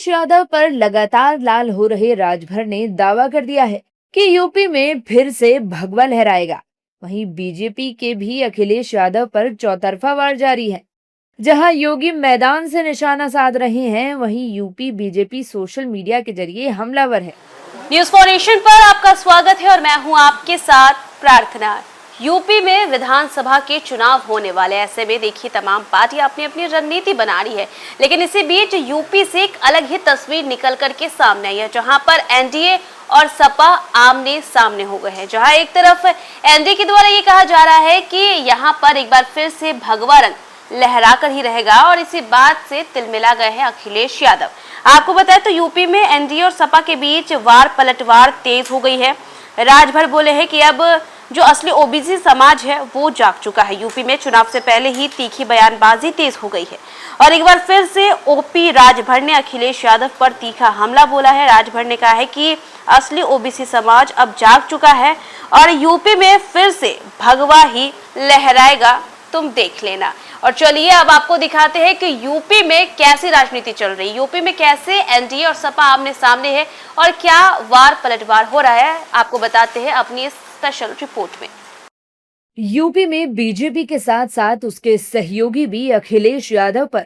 अखिलेश यादव पर लगातार लाल हो रहे राजभर ने दावा कर दिया है कि यूपी में फिर से भगवा लहराएगा। वहीं बीजेपी के भी अखिलेश यादव पर चौतरफा वार जारी है। जहां योगी मैदान से निशाना साध रहे हैं, वहीं यूपी बीजेपी सोशल मीडिया के जरिए हमलावर है। न्यूज फॉर नेशन पर आपका स्वागत है और मैं हूं आपके साथ प्रार्थना। यूपी में विधानसभा के चुनाव होने वाले, ऐसे में देखिए तमाम पार्टियां अपनी अपनी रणनीति बना रही है, लेकिन इसी बीच यूपी से एक अलग ही तस्वीर निकल करके सामने आई है, जहां पर एनडीए और सपा आमने सामने हो गए हैं। जहां एक तरफ एनडीए के द्वारा ये कहा जा रहा है कि यहां पर एक बार फिर से भगवा रंग लहरा कर ही रहेगा और इसी बात से तिलमिला गए हैं अखिलेश यादव। आपको बताएं तो यूपी में एनडीए और सपा के बीच वार पलटवार तेज हो गई है। राजभर बोले हैं कि अब जो असली ओबीसी समाज है वो जाग चुका है। यूपी में चुनाव से पहले ही तीखी बयानबाजी तेज हो गई है और एक बार फिर से ओपी राजभर ने अखिलेश यादव पर तीखा हमला बोला है। राजभर ने कहा है कि असली ओबीसी समाज अब जाग चुका है और यूपी में फिर से भगवा ही लहराएगा, तुम देख लेना। और चलिए अब आपको दिखाते हैं कि यूपी में कैसी राजनीति चल रही है, यूपी में कैसे एनडीए और सपा आमने सामने है और क्या वार पलटवार हो रहा है, आपको बताते हैं अपनी स्पेशल रिपोर्ट में। यूपी में बीजेपी के साथ साथ उसके सहयोगी भी अखिलेश यादव पर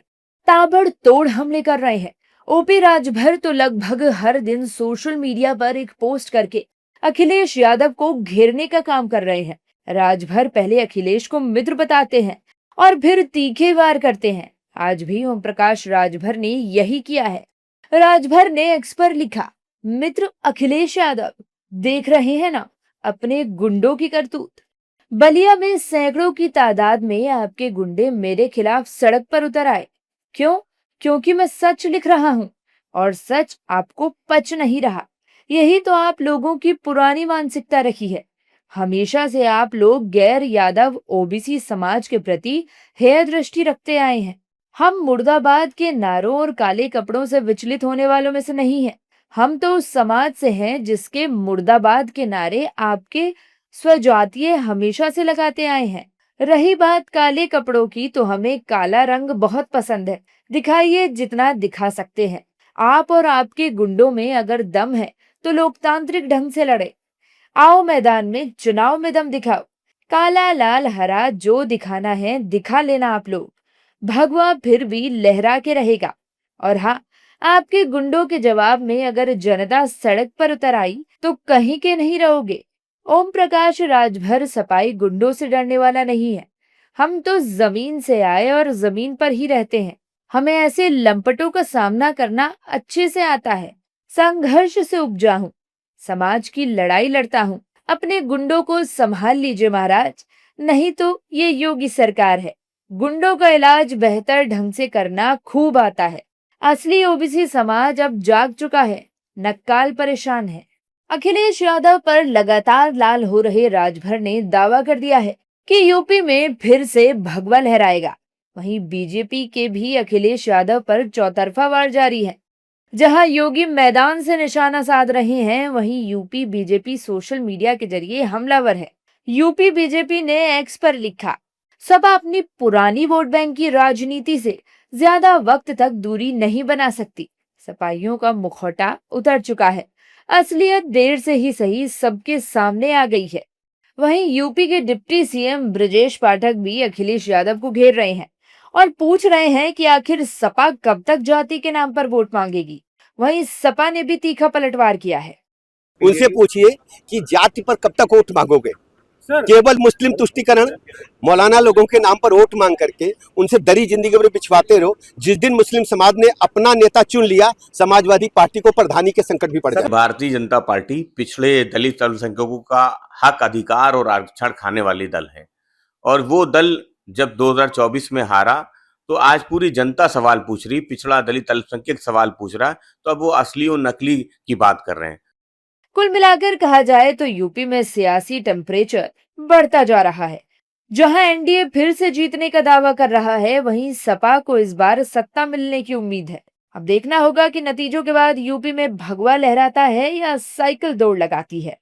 ताबड़तोड़ हमले कर रहे हैं। ओपी राजभर तो लगभग हर दिन सोशल मीडिया पर एक पोस्ट करके अखिलेश यादव को घेरने का काम कर रहे हैं। राजभर पहले अखिलेश को मित्र बताते हैं और फिर तीखे वार करते हैं। आज भी ओम प्रकाश राजभर ने यही किया है। राजभर ने एक्स पर लिखा, मित्र अखिलेश यादव, देख रहे हैं ना अपने गुंडों की करतूत। बलिया में सैकड़ों की तादाद में आपके गुंडे मेरे खिलाफ सड़क पर उतर आए। क्यों? क्योंकि मैं सच लिख रहा हूं और सच आपको पच नहीं रहा। यही तो आप लोगों की पुरानी मानसिकता रही है। हमेशा से आप लोग गैर यादव ओबीसी समाज के प्रति हेय दृष्टि रखते आए हैं। हम मुर्दाबाद के नारों और काले कपड़ों से विचलित होने वालों में से नहीं हैं। हम तो उस समाज से हैं जिसके मुर्दाबाद के नारे आपके स्वजातीय हमेशा से लगाते आए हैं। रही बात काले कपड़ों की, तो हमें काला रंग बहुत पसंद है। दिखाइए जितना दिखा सकते हैं। आप और आपके गुंडों में अगर दम है तो लोकतांत्रिक ढंग से लड़े। आओ मैदान में, चुनाव में दम दिखाओ। काला लाल हरा जो दिखाना है दिखा लेना आप लोग। भगवा फिर भी लहरा के रहेगा। और हाँ, आपके गुंडों के जवाब में अगर जनता सड़क पर उतर आई तो कहीं के नहीं रहोगे। ओम प्रकाश राजभर सपाई गुंडों से डरने वाला नहीं है। हम तो जमीन से आए और जमीन पर ही रहते हैं। हमें ऐसे लंपटों का सामना करना अच्छे से आता है। संघर्ष से उपजा हूं, समाज की लड़ाई लड़ता हूं। अपने गुंडों को संभाल लीजिए महाराज, नहीं तो ये योगी सरकार है। गुंडों का इलाज बेहतर ढंग से करना खूब आता है। असली ओबीसी समाज अब जाग चुका है, नक्काल परेशान है। अखिलेश यादव पर लगातार लाल हो रहे राजभर ने दावा कर दिया है कि यूपी में फिर से भगवा लहराएगा। वहीं बीजेपी के भी अखिलेश यादव पर चौतरफा वार जारी है। जहां योगी मैदान से निशाना साध रहे हैं, वहीं यूपी बीजेपी सोशल मीडिया के जरिए हमलावर है। यूपी बीजेपी ने एक्स पर लिखा, सपा अपनी पुरानी वोट बैंक की राजनीति से ज्यादा वक्त तक दूरी नहीं बना सकती। सपाइयों का मुखौटा उतर चुका है। असलियत देर से ही सही सबके सामने आ गई है। वहीं यूपी के डिप्टी सीएम ब्रजेश पाठक भी अखिलेश यादव को घेर रहे हैं और पूछ रहे हैं कि आखिर सपा कब तक जाति के नाम पर वोट मांगेगी। वहीं सपा ने भी तीखा पलटवार किया है। उनसे पूछिए कि जाति पर कब तक वोट मांगोगे। केवल मुस्लिम तुष्टीकरण, मौलाना लोगों के नाम पर वोट मांग करके उनसे दरी जिंदगी में बिछवाते रहो। जिस दिन मुस्लिम समाज ने अपना नेता चुन लिया, समाजवादी पार्टी को प्रधानी के संकट भी पड़ जाए। भारतीय जनता पार्टी पिछड़े दलित अल्पसंख्यकों का हक, अधिकार और आरक्षण खाने वाली दल है और वो दल जब 2024 में हारा तो आज पूरी जनता सवाल पूछ रही, पिछड़ा दलित अल्पसंख्यक सवाल पूछ रहा, तो अब वो असली और नकली की बात कर रहे हैं। कुल मिलाकर कहा जाए तो यूपी में सियासी टेम्परेचर बढ़ता जा रहा है। जहां एनडीए फिर से जीतने का दावा कर रहा है, वहीं सपा को इस बार सत्ता मिलने की उम्मीद है। अब देखना होगा कि नतीजों के बाद यूपी में भगवा लहराता है या साइकिल दौड़ लगाती है।